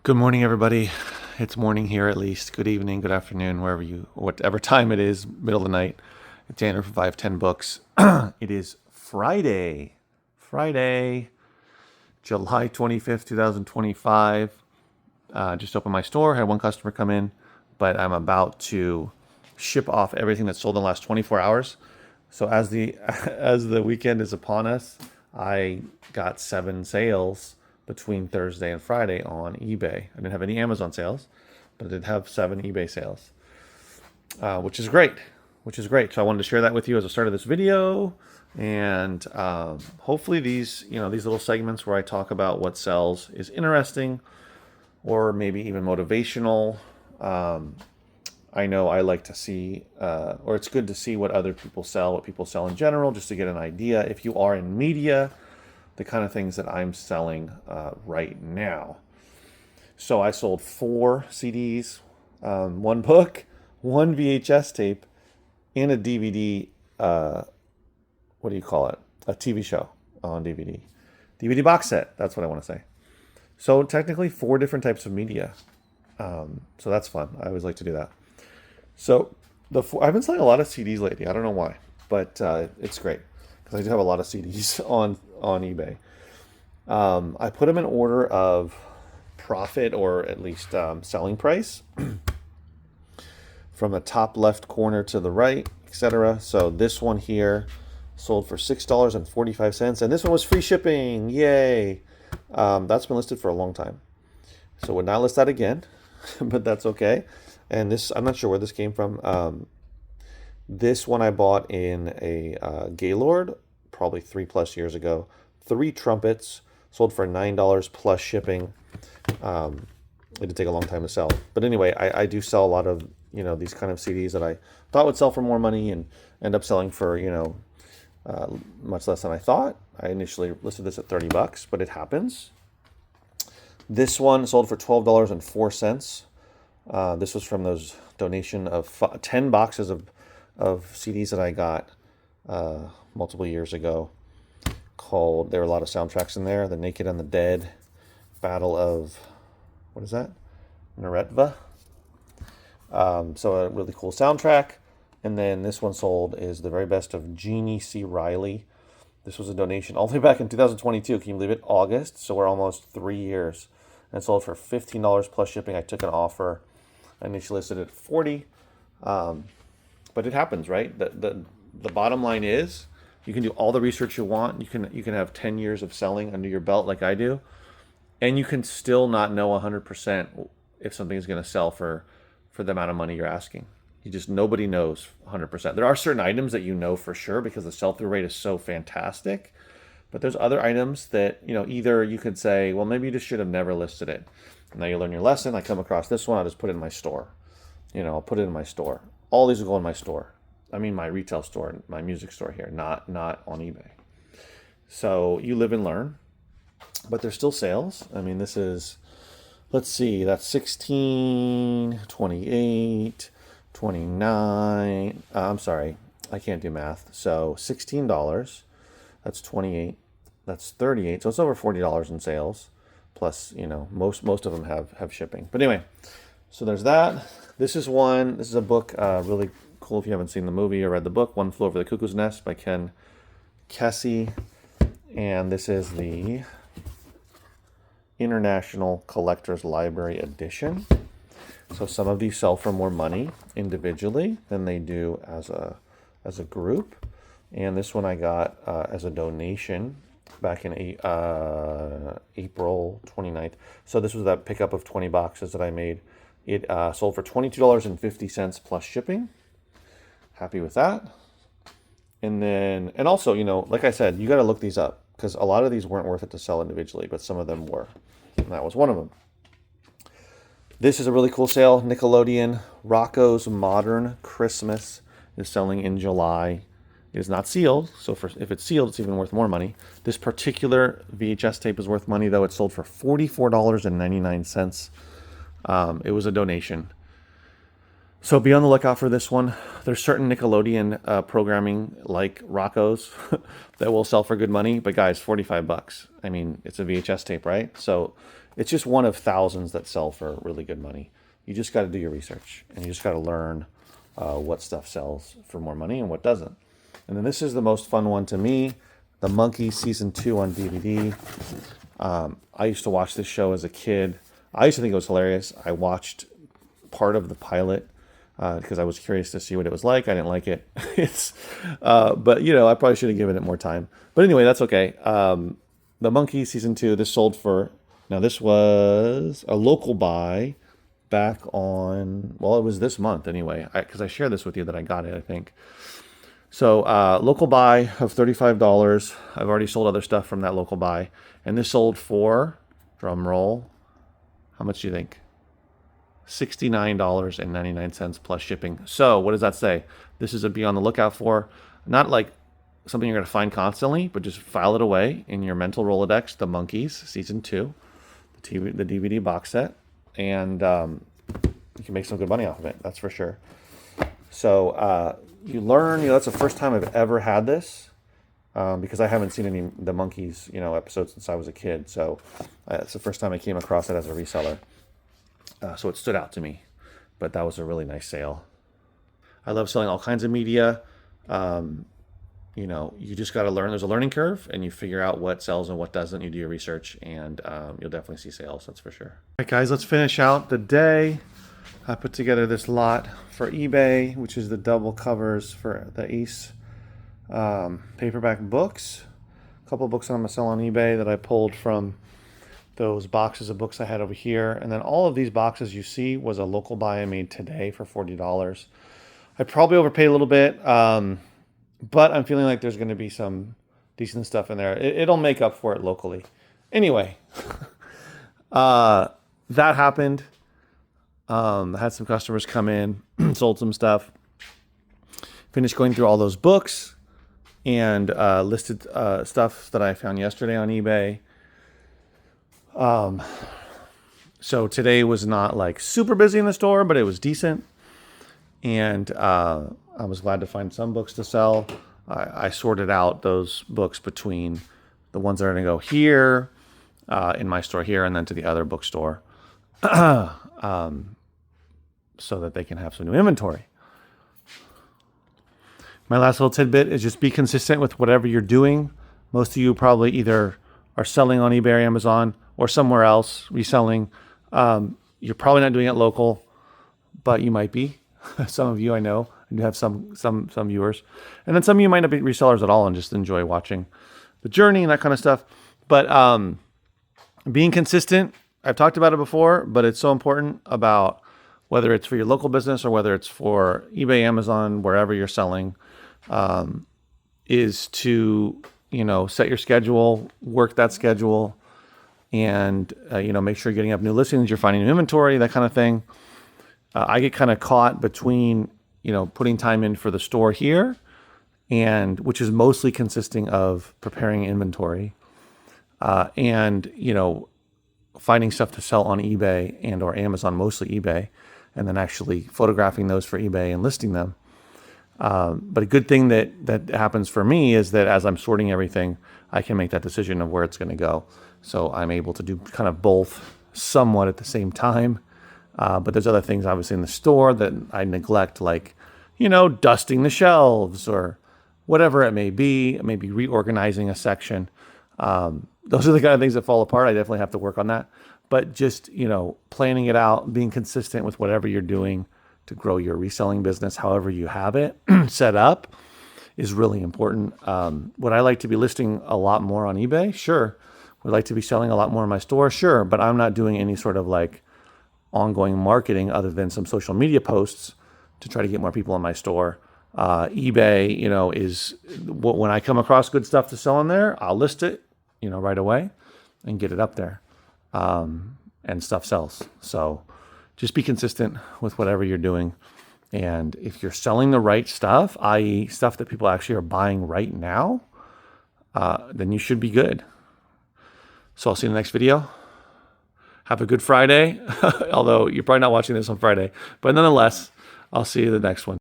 Good morning, everybody. It's morning here at least. Good evening, good afternoon, whatever time it is, middle of the night. It's Tanner from 510 Books. It is Friday, July 25th, 2025. Just opened my store, had one customer come in, but I'm about to ship off everything that's sold in the last 24 hours. So as the as the weekend is upon us, I got 7 sales between Thursday and Friday on eBay. I didn't have any Amazon sales, but I did have 7 eBay sales, which is great. So I wanted to share that with you as a start of this video, and hopefully these little segments where I talk about what sells is interesting, or maybe even motivational. I know I like to see, or it's good to see what other people sell, what people sell in general, just to get an idea. If you are in media, the kind of things that I'm selling right now. So I sold 4 CDs, 1 book, 1 VHS tape, and a DVD. What do you call it? A TV show on DVD. DVD box set. That's what I want to say. So technically 4 different types of media. So that's fun. I always like to do that. So I've been selling a lot of CDs lately. I don't know why, but it's great because I do have a lot of CDs on eBay. I put them in order of profit, or at least selling price, from the top left corner to the right, etc. So this one here sold for $6.45, and this one was free shipping. Yay! That's been listed for a long time, so would not list that again, but that's okay. And this, I'm not sure where this came from. This one I bought in a Gaylord probably 3+ years ago. 3 trumpets, sold for $9 plus shipping. It did take a long time to sell. But anyway, I do sell a lot of, these kind of CDs that I thought would sell for more money and end up selling for, much less than I thought. I initially listed this at $30, but it happens. This one sold for $12.04. This was from those donation of 10 boxes of CDs that I got multiple years ago. There were a lot of soundtracks in there. The Naked and the Dead, Battle of, what is that? Neretva. So a really cool soundtrack. And then this one sold is The Very Best of Jeannie C. Riley. This was a donation all the way back in 2022. Can you believe it? August. So we're almost 3 years. And it sold for $15 plus shipping. I took an offer. I initially listed it at $40. But it happens, right? The bottom line is, you can do all the research you want. You can have 10 years of selling under your belt like I do, and you can still not know 100% if something is going to sell for the amount of money you're asking. Nobody knows 100%. There are certain items that you know for sure because the sell-through rate is so fantastic, but there's other items that, either you could say, well, maybe you just should have never listed it. Now you learn your lesson. I come across this one, I'll just put it in my store. I'll put it in my store. All these will go in my store. I mean, my retail store, my music store here, not on eBay. So you live and learn, but there's still sales. I mean, this is, let's see, that's 16, 28, 29. I'm sorry, I can't do math. So $16, that's 28, that's 38. So it's over $40 in sales. Plus, most of them have shipping. But anyway, so there's that. This is a book, really cool if you haven't seen the movie or read the book, One Flew Over the Cuckoo's Nest by Ken Kesey. And this is the International Collector's Library Edition. So some of these sell for more money individually than they do as a group. And this one I got as a donation back in April 29th. So this was that pickup of 20 boxes that I made. It sold for $22.50 plus shipping. Happy with that. And also, like I said, you got to look these up because a lot of these weren't worth it to sell individually, but some of them were. And that was one of them. This is a really cool sale. Nickelodeon Rocko's Modern Christmas is selling in July. It is not sealed, so if it's sealed, it's even worth more money. This particular VHS tape is worth money, though. It sold for $44.99. It was a donation. So be on the lookout for this one. There's certain Nickelodeon programming like Rocko's that will sell for good money, but guys, $45. I mean, it's a VHS tape, right? So it's just one of thousands that sell for really good money. You just got to do your research, and you just got to learn what stuff sells for more money and what doesn't. And then this is the most fun one to me, the Monkees Season 2 on DVD. I used to watch this show as a kid. I used to think it was hilarious. I watched part of the pilot because I was curious to see what it was like. I didn't like it. But you know, I probably should have given it more time. But anyway, that's okay. The Monkees Season 2, this sold for, now this was a local buy back on, well, it was this month anyway, because I shared this with you that I got it, I think. So local buy of $35. I've already sold other stuff from that local buy. And this sold for, drum roll, how much do you think? $69.99 plus shipping. So what does that say? This is a be on the lookout for. Not like something you're going to find constantly, but just file it away in your mental Rolodex, the Monkees Season 2, the DVD box set. And you can make some good money off of it, that's for sure. So you learn, you know, that's the first time I've ever had this because I haven't seen any the Monkees, you know, episodes since I was a kid. So it's the first time I came across it as a reseller. So it stood out to me, but that was a really nice sale. I love selling all kinds of media. You know, you just got to learn. There's a learning curve, and you figure out what sells and what doesn't. You do your research, and you'll definitely see sales. That's for sure. All right, guys, let's finish out the day. I put together this lot for eBay, which is the double covers for the Ace paperback books. A couple of books I'm going to sell on eBay that I pulled from those boxes of books I had over here. And then all of these boxes you see was a local buy I made today for $40. I probably overpaid a little bit, but I'm feeling like there's going to be some decent stuff in there. It'll make up for it locally. Anyway, that happened. Had some customers come in, sold some stuff, finished going through all those books, and listed stuff that I found yesterday on eBay. So today was not like super busy in the store, but it was decent. And I was glad to find some books to sell. I sorted out those books between the ones that are going to go here, in my store here, and then to the other bookstore, so that they can have some new inventory. My last little tidbit is just be consistent with whatever you're doing. Most of you probably either are selling on eBay or Amazon or somewhere else, reselling. You're probably not doing it local, but you might be. Some of you I know, and you have some viewers. And then some of you might not be resellers at all and just enjoy watching the journey and that kind of stuff. But being consistent, I've talked about it before, but it's so important about whether it's for your local business or whether it's for eBay, Amazon, wherever you're selling, is to, you know, set your schedule, work that schedule, and, you know, make sure you're getting up new listings, you're finding new inventory, that kind of thing. I get kind of caught between, you know, putting time in for the store here, and which is mostly consisting of preparing inventory, and, you know, finding stuff to sell on eBay and or Amazon, mostly eBay, and then actually photographing those for eBay and listing them. But a good thing that happens for me is that as I'm sorting everything, I can make that decision of where it's going to go. So I'm able to do kind of both somewhat at the same time. But there's other things obviously in the store that I neglect, like, you know, dusting the shelves or whatever it may be, maybe reorganizing a section. Those are the kind of things that fall apart. I definitely have to work on that. But just, you know, planning it out, being consistent with whatever you're doing to grow your reselling business, however you have it set up, is really important. Would I like to be listing a lot more on eBay? Sure. Would I like to be selling a lot more in my store? Sure. But I'm not doing any sort of like ongoing marketing other than some social media posts to try to get more people in my store. eBay, you know, is when I come across good stuff to sell in there, I'll list it, you know, right away and get it up there. And stuff sells. So just be consistent with whatever you're doing. And if you're selling the right stuff, i.e. stuff that people actually are buying right now, then you should be good. So I'll see you in the next video. Have a good Friday, although you're probably not watching this on Friday. But nonetheless, I'll see you in the next one.